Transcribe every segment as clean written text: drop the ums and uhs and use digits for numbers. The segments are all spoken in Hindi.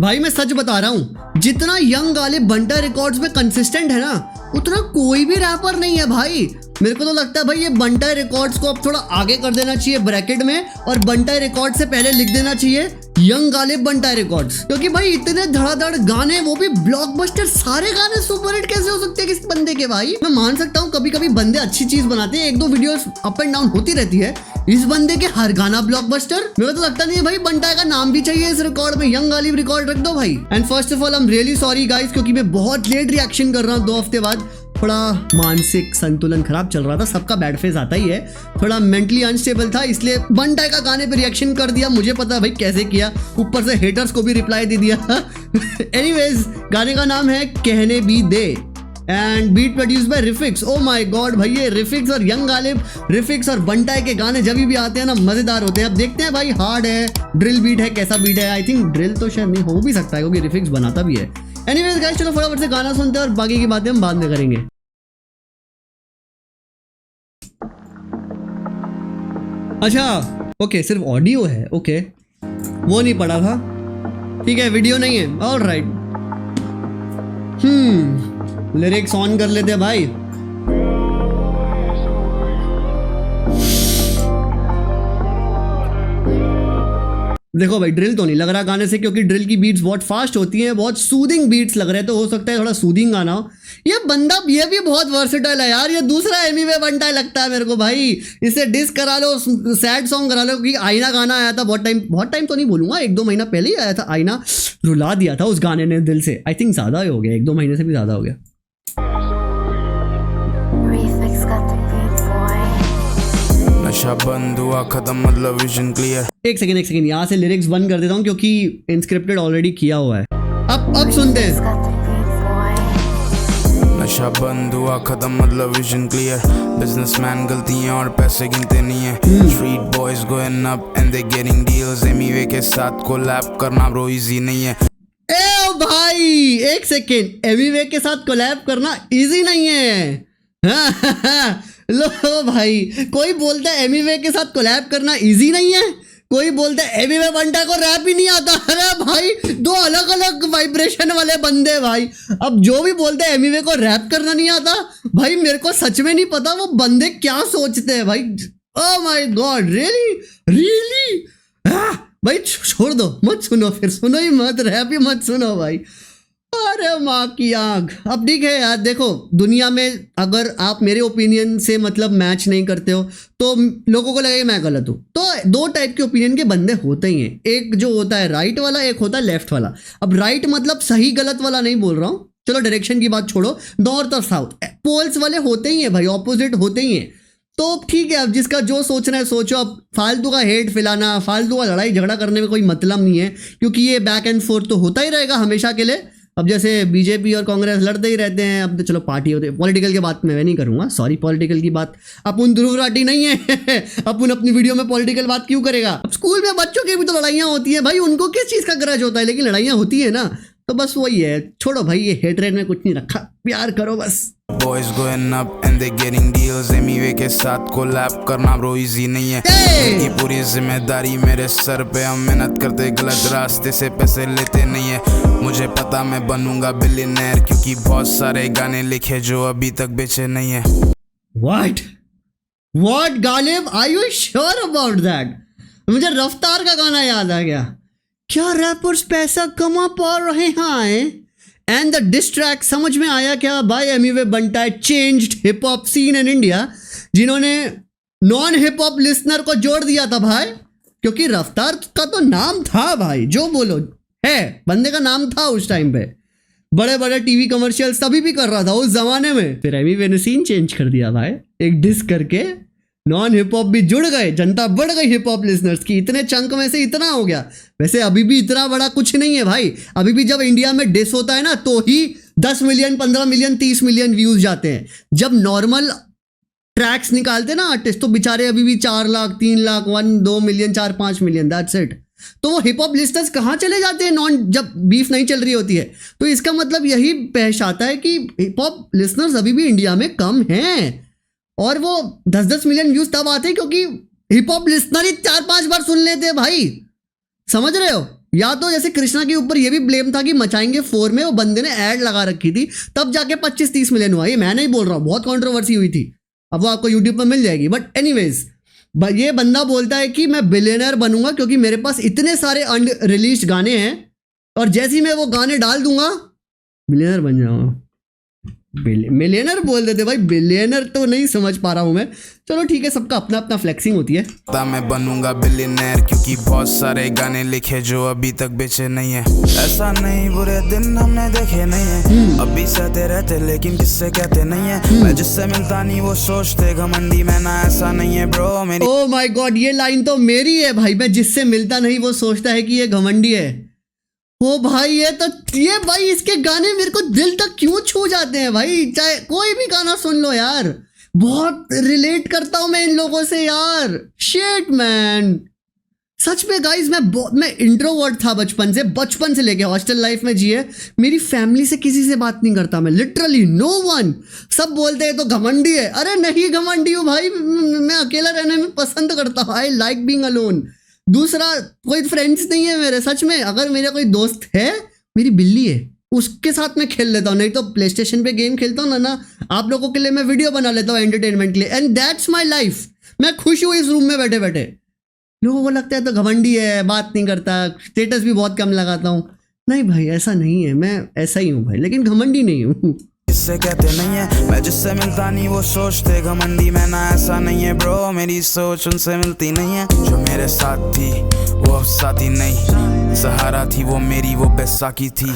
भाई मैं सच बता रहा हूँ, जितना यंग गालिब बंटा रिकॉर्ड्स में कंसिस्टेंट है ना, उतना कोई भी रैपर नहीं है भाई। मेरे को तो लगता है भाई ये बंटा रिकॉर्ड्स को अब थोड़ा आगे कर देना चाहिए ब्रैकेट में, और बंटा रिकॉर्ड से पहले लिख देना चाहिए यंग गालिब बंटा रिकॉर्ड्स, क्योंकि भाई इतने धड़ाधड़ गाने, वो भी ब्लॉकबस्टर, सारे गाने सुपरहिट कैसे हो सकते हैं किसी बंदे के। भाई मैं मान सकता हूँ कभी कभी बंदे अच्छी चीज बनाते हैं, एक दो वीडियोस अप एंड डाउन होती रहती है, इस बंदे के हर गाना ब्लॉकबस्टर। मेरे को तो लगता नहीं है भाई बंटा का नाम भी चाहिए इस रिकॉर्ड में, यंग गालिब रिकॉर्ड रख दो भाई। And first of all I am really sorry guys, क्योंकि मैं बहुत लेट रिएक्शन कर रहा हूँ 2 हफ्ते बाद। थोड़ा मानसिक संतुलन खराब चल रहा था, सबका बैड फेज आता ही है, थोड़ा मेंटली अनस्टेबल था, इसलिए बंटा का गाने पे रिएक्शन कर दिया। मुझे पता है भाई कैसे किया, ऊपर से हेटर्स को भी रिप्लाई दे दिया। एनीवेज, गाने का नाम है कहने भी दे and beat produce by Refix. Oh my God भाई, ये रिफिक्स और यंग गालिब, रिफिक्स और बंटा के गाने जब भी आते हैं ना मजेदार होते हैं। अब देखते हैं भाई, हार्ड है, ड्रिल बीट है, कैसा बीट है। आई थिंक ड्रिल तो शायद नहीं हो भी सकता है क्योंकि रिफिक्स बनाता भी है। एनीवेज गाइस, चलो फटाफट से गाना सुनते हैं और बाकी की बातें हम बाद में करेंगे। अच्छा ओके, सिर्फ ऑडियो है, ओके वो नहीं पड़ा था, ठीक है, वीडियो नहीं है, ऑलराइट। लिरिक्स ऑन कर लेते हैं भाई। देखो भाई, ड्रिल तो नहीं लग रहा गाने से, क्योंकि ड्रिल की बीट्स बहुत फास्ट होती हैं, बहुत सूदिंग बीट्स लग रहे हैं, तो हो सकता है थोड़ा सूदिंग गाना हो। ये बंदा ये भी बहुत वर्सेटाइल है यार, ये दूसरा एमिवे बंटा लगता है मेरे को भाई। इसे डिस करा लो, सैड सॉन्ग करा लो, क्योंकि आईना गाना आया था बहुत टाइम तो नहीं बोलूंगा, 1-2 महीना पहले ही आया था आईना, रुला दिया था उस गाने ने दिल से। आई थिंक ज्यादा ही हो गया, 1-2 महीने से भी ज्यादा हो गया। नशा बंद हुआ खत्म, मतलब विजन क्लियर। एक सेकंड यहाँ से लिरिक्स बंद कर देता हूँ क्योंकि इनस्क्रिप्टेड ऑलरेडी किया हुआ है। अब सुनते हैं। नशा बंद हुआ खत्म, मतलब विजन क्लियर। बिजनेसमैन गलतियां और पैसे गिनते नहीं है। Street boys going up and they getting deals. Emiway के साथ कोलैब करना ब्रो इजी नहीं है। ए भाई एक सेकंड, एमिवे के साथ कोलैब करना इजी नहीं है। लो भाई, कोई बोलता है एमिवे के साथ कोलैब करना इजी नहीं है, कोई बोलता है एमिवे बंटा को रैप ही नहीं आता। अरे भाई, 2 अलग अलग वाइब्रेशन वाले बंदे भाई। अब जो भी बोलते हैं एमिवे को रैप करना नहीं आता, भाई मेरे को सच में नहीं पता वो बंदे क्या सोचते हैं भाई। ओह माय गॉड, रियली भाई छोड़ दो, मत सुनो, फिर सुनो ही मत, रैप ही मत सुनो भाई। अरे माँ की आंख। अब ठीक है यार, देखो दुनिया में अगर आप मेरे ओपिनियन से मतलब मैच नहीं करते हो तो लोगों को लगेगा मैं गलत हूँ। तो 2 टाइप के ओपिनियन के बंदे होते ही हैं, एक जो होता है राइट वाला, एक होता है लेफ्ट वाला। अब राइट मतलब सही गलत वाला नहीं बोल रहा हूँ, चलो डायरेक्शन की बात छोड़ो, नॉर्थ और साउथ पोल्स वाले होते ही हैं भाई, ऑपोजिट होते ही हैं। तो ठीक है, अब जिसका जो सोचना है सोचो। अब फालतू का हेट फैलाना, फालतू का लड़ाई झगड़ा करने में कोई मतलब नहीं है, क्योंकि ये बैक एंड फोर्थ तो होता ही रहेगा हमेशा के लिए। अब जैसे बीजेपी और कांग्रेस लड़ते ही रहते हैं, अब तो चलो पार्टी होते हैं। पॉलिटिकल की बात मैं नहीं करूंगा, सॉरी, पॉलिटिकल की बात अपन ध्रुव राठी नहीं है। अपन अपनी वीडियो में पॉलिटिकल बात क्यों करेगा। अब स्कूल में बच्चों की भी तो लड़ाइयाँ होती है भाई, उनको किस चीज़ का ग्रज होता है, लेकिन लड़ाइयाँ होती है ना, तो बस वही है। छोड़ो भाई, ये हेटरेट में कुछ नहीं रखा, प्यार करो बस। Boys going up and they getting deals. Emiway के साथ कोलैब करना ब्रो इजी नहीं है। ये पूरी जिम्मेदारी मेरे सर पे, हम मेहनत करते गलत रास्ते से पैसे लेते नहीं है। मुझे पता मैं बनूंगा बिलियनर, क्योंकि बहुत सारे गाने लिखे जो अभी तक बेचे नहीं है। What Ghalib, are you sure about that? मुझे रफ्तार का गाना याद आ गया, क्या रैपर्स पैसा कमा पा रहे हैं। एंड द डिस ट्रैक समझ में आया क्या भाई, Emiway Bantai changed hip hop scene in India, जिन्होंने नॉन हिप हॉप लिसनर को जोड़ दिया था भाई, क्योंकि रफ्तार का तो नाम था भाई, जो बोलो है, बंदे का नाम था उस टाइम पे, बड़े बड़े टीवी कमर्शियल्स तभी भी कर रहा था उस जमाने में। फिर एमिवे ने सीन चेंज कर दिया भाई, एक डिस करके नॉन हिप हॉप भी जुड़ गए, जनता बढ़ गई हिप हॉप लिसनर्स की, इतने चंक में से इतना हो गया। वैसे अभी भी इतना बड़ा कुछ नहीं है भाई, अभी भी जब इंडिया में डिस होता है ना तो ही 10 मिलियन, 15 मिलियन, 30 मिलियन व्यूज जाते हैं। जब नॉर्मल ट्रैक्स निकालते ना आर्टिस्ट, तो बेचारे अभी भी 4 lakh, 3 lakh, 1-2 million, 4-5 million, that's it. तो वो हिप हॉप लिसनर्स कहाँ चले जाते हैं जब बीफ नहीं चल रही होती है। तो इसका मतलब यही पेश आता है कि हिप हॉप लिसनर्स अभी भी इंडिया में कम हैं, और वो 10-10 मिलियन व्यूज तब आते हैं क्योंकि हिप हॉप लिसनर ही 4-5 बार सुन लेते हैं भाई, समझ रहे हो। या तो जैसे कृष्णा के ऊपर ये भी ब्लेम था कि मचाएंगे 4 में वो बंदे ने ऐड लगा रखी थी, तब जाके 25-30 मिलियन हुआ। ये मैं नहीं बोल रहा हूँ, बहुत कंट्रोवर्सी हुई थी, अब वो आपको यूट्यूब पर मिल जाएगी। बट एनीवेज, ये बंदा बोलता है कि मैं बिलियनर बनूंगा क्योंकि मेरे पास इतने सारे अनरिलीज्ड गाने हैं और जैसे ही मैं वो गाने डाल दूंगा बिलियनर बन जाऊंगा। मिलियनर बोल देते भाई, बिलियनर तो नहीं समझ पा रहा हूं मैं। चलो ठीक है, सबका अपना अपना फ्लेक्सिंग होती है। मैं बनूंगा बिलियनर क्योंकि बहुत सारे गाने लिखे जो अभी तक बेचे नहीं है। ऐसा नहीं बुरे दिन हमने देखे नहीं है, अभी सहते रहते लेकिन किससे कहते नहीं है। मैं जिससे मिलता नहीं वो सोचते घमंडी, मैं ना ऐसा नहीं है ब्रो मेरी। ओह माय गॉड, ये लाइन तो मेरी है भाई। मैं जिससे मिलता नहीं वो सोचता है कि ये घमंडी है। ओ भाई, ये भाई इसके गाने मेरे को दिल तक क्यों छू जाते हैं भाई। चाहे कोई भी गाना सुन लो यार, बहुत रिलेट करता हूं मैं इन लोगों से यार। शिट मैन, सच में गाइस, मैं इंट्रोवर्ट था बचपन से लेके हॉस्टल लाइफ में जिए। मेरी फैमिली से किसी से बात नहीं करता मैं, लिटरली नो वन। सब बोलते हैं तो घमंडी है। अरे नहीं घमंडी हूँ भाई, मैं अकेला रहने में पसंद करता हूँ। I like being alone. दूसरा, कोई फ्रेंड्स नहीं है मेरे, सच में। अगर मेरा कोई दोस्त है, मेरी बिल्ली है, उसके साथ मैं खेल लेता हूँ। नहीं तो प्ले स्टेशन पे गेम खेलता हूँ ना आप लोगों के लिए मैं वीडियो बना लेता हूँ एंटरटेनमेंट के लिए, एंड दैट्स माई लाइफ। मैं खुश हूँ इस रूम में बैठे बैठे। लोगों को लगता है तो घमंडी है, बात नहीं करता, स्टेटस भी बहुत कम लगाता हूँ। नहीं भाई, ऐसा नहीं है, मैं ऐसा ही हूँ भाई, लेकिन घमंडी नहीं हूँ। किससे कहते नहीं है, मैं जिससे मिलता नहीं वो सोचते घमंडी, मैं ना ऐसा नहीं है ब्रो मेरी सोच उनसे मिलती नहीं है। जो मेरे साथ थी वो अब साथी नहीं, सहारा थी वो मेरी, वो बैसाखी थी।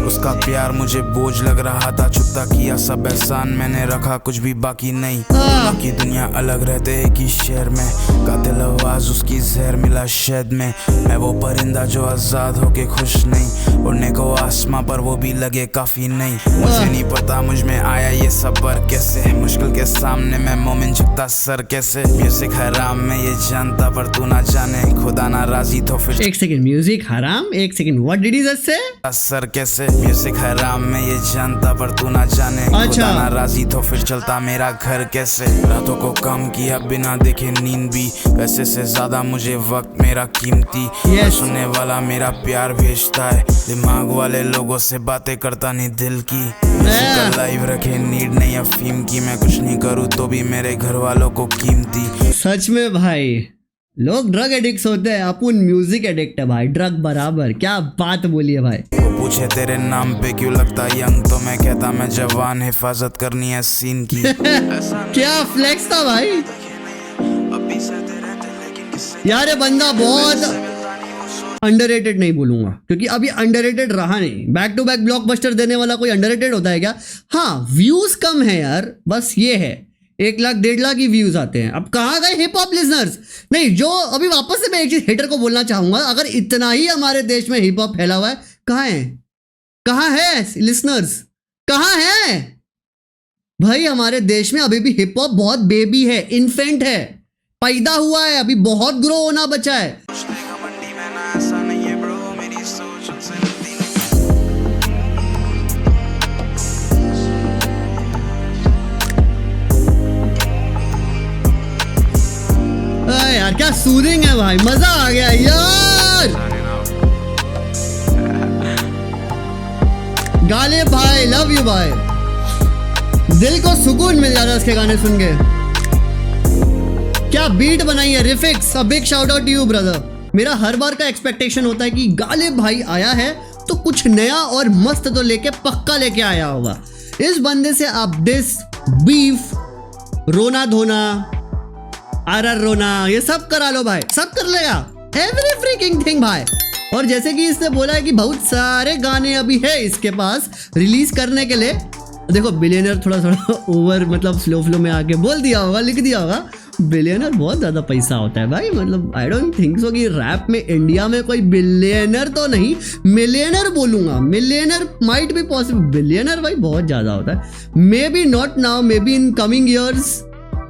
उसका प्यार मुझे बोझ लग रहा था, चुकता किया सब एहसान मैंने, रखा कुछ भी बाकी नहीं। बाकी दुनिया अलग रहते एक ही शहर में, कातिल आवाज उसकी जहर मिला शहद में। मैं वो परिंदा जो आजाद होके खुश नहीं, उड़ने को आसमां पर वो भी लगे काफी नहीं। मुझे नहीं पता मुझ में आया ये सब्र कैसे, मुश्किल के सामने मैं मोमिन झुकता सर कैसे। म्यूजिक हराम मैं ये जानता पर तू ना जाने, खुदा ना राजी तो फिर। एक सेकंड, म्यूजिक हराम, एक सेकंड, व्हाट डिड ही से? सर कैसे, म्यूजिक हराम मैं ये जानता पर तू ना जाने, खुदा ना राजी तो फिर चलता मेरा घर कैसे। रातों को काम किया बिना देखे नींद भी, पैसे से ज्यादा मुझे वक्त मेरा कीमती। सुनने वाला मेरा प्यार भेजता है, दिमाग वाले लोगों से बातें करता नहीं दिल की। लाइव रखे नीड नहीं अफीम की, मैं कुछ नहीं करूँ तो भी मेरे घर वालों को कीमती। सच में भाई, लोग ड्रग एडिक्ट होते हैं, अपन म्यूजिक एडिक्ट है भाई, ड्रग बराबर। क्या बात बोली है भाई। वो पूछे तेरे नाम पे क्यों लगता यंग, तो मैं कहता मैं जवान, हिफाजत करनी है सीन की। क्या फ्लेक्स था भाई यार। ये बंदा बहुत अंडररेटेड नहीं बोलूंगा क्योंकि अभी अंडररेटेड रहा नहीं। बैक टू बैक ब्लॉकबस्टर देने वाला कोई अंडररेटेड होता है क्या? हाँ, व्यूज कम है यार, बस ये है। 1 लाख 1.5 लाख ही व्यूज आते हैं। अब कहाँ गए हिप हॉप लिसनर्स? नहीं, जो अभी वापस से मैं एक चीज हेटर को बोलना चाहूंगा, अगर इतना ही हमारे देश में हिप हॉप फैला हुआ है, कहाँ है? कहाँ है लिसनर्स? कहाँ है भाई? हमारे देश में अभी भी हिप हॉप बहुत बेबी है, इन्फेंट है, पैदा हुआ है, अभी बहुत ग्रो होना बचा है। यार क्या सूदिंग है भाई, मजा आ गया यार। गाले भाई, लव यू भाई, दिल को सुकून मिल जाता है उसके गाने सुन के। क्या बीट बनाई है, रिफिक्स, a big shout out to you brother. मेरा हर बार का एक्सपेक्टेशन होता है कि गाले भाई आया है तो कुछ नया और मस्त तो लेके पक्का लेके आया होगा। इस बंदे से आप डिस, बीफ, रोना धोना, आरआर रोना, ये सब करा लो भाई, सब कर लेगा, एवरी फ्रीकिंग थिंग भाई। और जैसे कि इसने बोला है कि बहुत सारे गाने अभी है इसके पास रिलीज करने के लिए। देखो, बिलियनर थोड़ा ओवर, मतलब स्लो फ्लो में आके बोल दिया होगा, लिख दिया होगा। बिलियनर बहुत ज़्यादा पैसा होता है भाई, मतलब आई डोंट थिंक सो कि रैप में इंडिया में कोई बिलियनर तो नहीं, मिलियनर बोलूँगा। मिलियनर माइट भी पॉसिबल, बिलियनर भाई बहुत ज़्यादा होता है। May be not now, may be in coming years,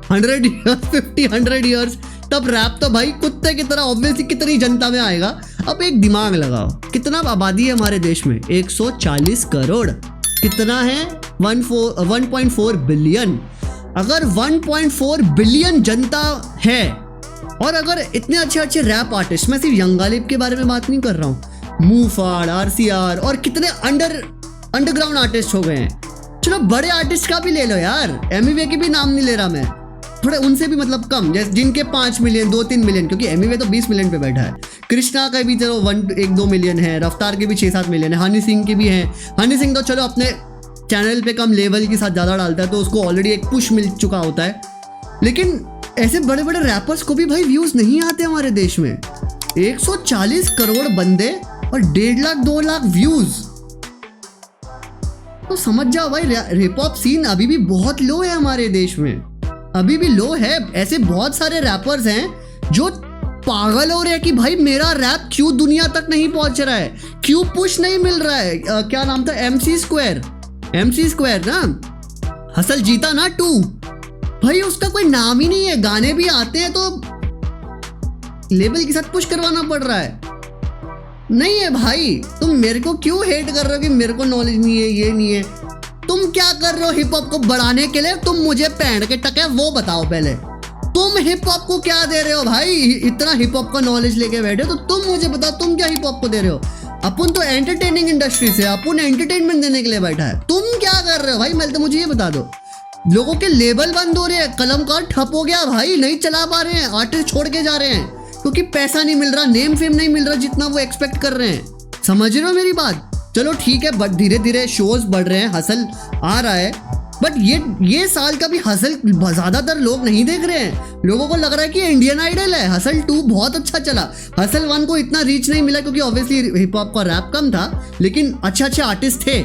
100 years, 50-100 years, तब रैप तो भाई कुत्ते की तरह ऑब्वियसली कितनी जनता में आएगा। अब एक दिमाग लगाओ, कितना आबादी है हमारे देश में? 140 करोड़। कितना है? 1.4 बिलियन। अगर 1.4 बिलियन जनता है और अगर इतने अच्छे अच्छे रैप आर्टिस्ट, मैं सिर्फ यंग गालिब के बारे में बात नहीं कर रहा हूँ, मूफाड़, आरसीआर और कितने अंडरग्राउंड आर्टिस्ट हो गए हैं। चलो बड़े आर्टिस्ट का भी ले लो यार, एमिवे की भी नाम नहीं ले रहा मैं, थोड़े उनसे भी मतलब कम, जैसे जिनके 5 मिलियन 2-3 मिलियन, क्योंकि एमिवे तो 20 मिलियन पे बैठा है। कृष्णा का भी चलो 1-2 मिलियन है, रफ्तार के भी 6-7 मिलियन है, हनी सिंह के भी हैं। हनी सिंह तो चलो अपने चैनल पे कम लेवल के साथ ज़्यादा डालता है तो उसको ऑलरेडी एक पुश मिल चुका होता है, लेकिन ऐसे बड़े बड़े रैपर्स को भी भाई व्यूज़ नहीं आते हमारे देश में। 140 करोड़ बंदे और 1.5 लाख 2 लाख व्यूज़, तो समझ जाओ भाई हिप हॉप सीन अभी भी बहुत लो है हमारे देश में, अभी भी लो है। ऐसे बहुत सारे रैपर्स हैं जो पागल हो रहे हैं कि भाई मेरा रैप क्यों दुनिया तक नहीं पहुंच रहा है, क्यों पुश नहीं मिल रहा है। क्या नाम था, MC स्क्वायर ना, हसल जीता ना 2, भाई उसका कोई नाम ही नहीं है, गाने भी आते हैं तो लेवल के साथ पुश करवाना पड़ रहा है। नहीं है भाई, तुम मेरे को क्यों हेट कर रहे हो कि मेरे को नॉलेज नहीं है, ये नहीं है। तुम क्या कर रहे हो हिप हॉप को बढ़ाने के लिए, तुम मुझे पैंट के टके वो बताओ पहले, तुम हिप हॉप को क्या दे रहे हो भाई। इतना हिप हॉप का नॉलेज लेके बैठे हो तो तुम मुझे बताओ तुम क्या हिप हॉप को दे रहे हो। अपन तो एंटरटेनिंग इंडस्ट्री से, अपन एंटरटेनमेंट देने के लिए बैठा है, तुम क्या कर रहे हो भाई, मैं तो मुझे ये बता दो। लोगों के लेबल बंद हो रहे हैं, कलमकार ठप हो गया भाई, नहीं चला पा रहे हैं, आर्टिस्ट छोड़ के जा रहे हैं क्योंकि पैसा नहीं मिल रहा, नेम फेम नहीं मिल रहा जितना वो एक्सपेक्ट कर रहे हैं। समझ रहे हो मेरी बात। चलो ठीक है, बट धीरे धीरे शोज बढ़ रहे हैं, हसल आ रहा है, बट ये साल का भी हसल ज्यादातर लोग नहीं देख रहे हैं। लोगों को लग रहा है कि इंडियन आइडल है। हसल 2 बहुत अच्छा चला, हसल 1 को इतना रीच नहीं मिला क्योंकि ऑब्वियसली हिप हॉप का रैप कम था, लेकिन अच्छे आर्टिस्ट थे।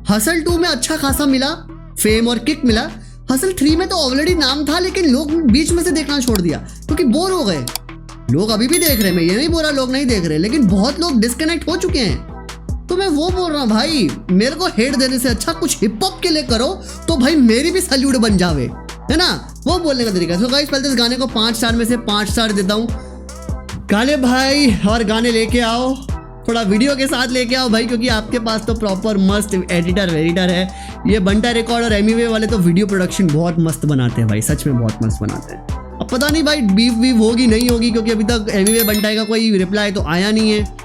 हसल 2 में अच्छा खासा मिला, फेम और किक मिला। हसल 3 में तो ऑलरेडी नाम था, लेकिन लोग बीच में से देखना छोड़ दिया क्योंकि बोर हो गए। लोग अभी भी देख रहे हैं, मैं ये नहीं बोल रहा लोग नहीं देख रहे, लेकिन बहुत लोग डिस्कनेक्ट हो चुके हैं। तो मैं वो बोल रहा हूँ भाई, मेरे को हेट देने से अच्छा कुछ हिप हॉप के लिए करो तो भाई मेरी भी सैल्यूट बन जावे, है ना, वो बोलने का तरीका। सो गाइस, पहले इस गाने को 5 स्टार में से 5 स्टार देता हूँ। गाने भाई और गाने लेके आओ, थोड़ा वीडियो के साथ लेके आओ भाई, क्योंकि आपके पास तो प्रॉपर मस्त एडिटर है। ये बंटा रिकॉर्ड और एमिवे वाले तो वीडियो प्रोडक्शन बहुत मस्त बनाते हैं भाई, सच में बहुत मस्त बनाते हैं। अब पता नहीं भाई बीफ वीफ होगी नहीं होगी, क्योंकि अभी तक एमिवे बंटाई का कोई रिप्लाई तो आया नहीं है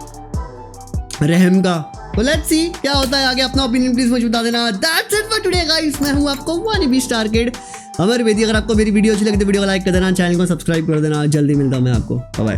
रहम का। तो लेट्स सी क्या होता है आगे। अपना ओपिनियन प्लीज मुझे बता देना। That's it for today guys, मैं हूं आपको वानी बी स्टार किड अमर वेदी। अगर आपको मेरी वीडियो अच्छी लगी तो वीडियो को लाइक कर देना, चैनल को सब्सक्राइब कर देना। जल्दी मिलता हूं मैं आपको, बाय बाय।